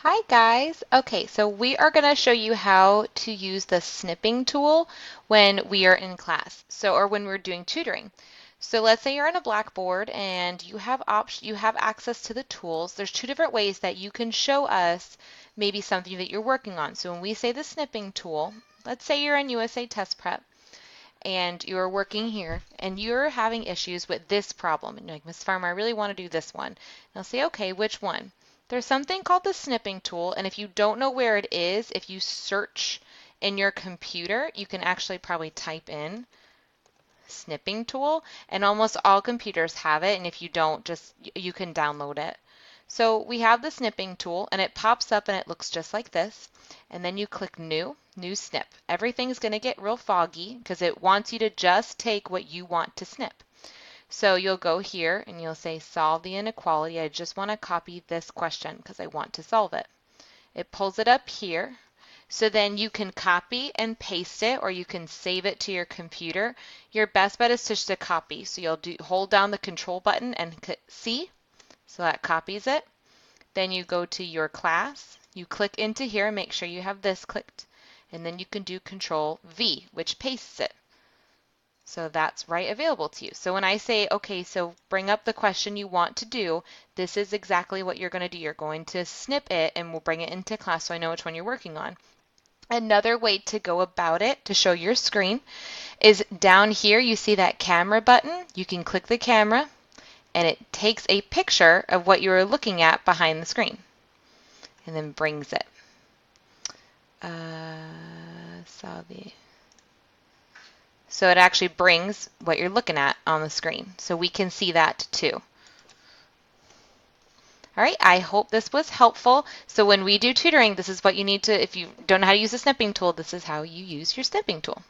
Hi guys. Okay, so we are going to show you how to use the snipping tool when we are in class. Or when we're doing tutoring. So let's say you're on a blackboard and you have access to the tools. There's two different ways that you can show us maybe something that you're working on. So when we say the snipping tool, let's say you're in USA Test Prep and you're working here and you're having issues with this problem. And you're like, Miss Farmer, I really want to do this one. And I'll say, okay, which one? There's something called the snipping tool, and if you don't know where it is, if you search in your computer, you can actually probably type in snipping tool, and almost all computers have it, and if you don't, just you can download it. So we have the snipping tool, and it pops up and it looks just like this. And then you click new snip. Everything's going to get real foggy because it wants you to just take what you want to snip. So you'll go here and you'll say solve the inequality. I just want to copy this question because I want to solve it. It pulls it up here. So then you can copy and paste it, or you can save it to your computer. Your best bet is just to copy. So hold down the control button and click C. So that copies it. Then you go to your class. You click into here and make sure you have this clicked. And then you can do Control V, which pastes it. So that's right available to you. So when I say, okay, so bring up the question you want to do, this is exactly what you're going to do. You're going to snip it and we'll bring it into class so I know which one you're working on. Another way to go about it to show your screen is down here you see that camera button. You can click the camera and it takes a picture of what you're looking at behind the screen and then brings it. So it actually brings what you're looking at on the screen. So we can see that too. All right, I hope this was helpful. So when we do tutoring, this is what you need to, if you don't know how to use the snipping tool, this is how you use your snipping tool.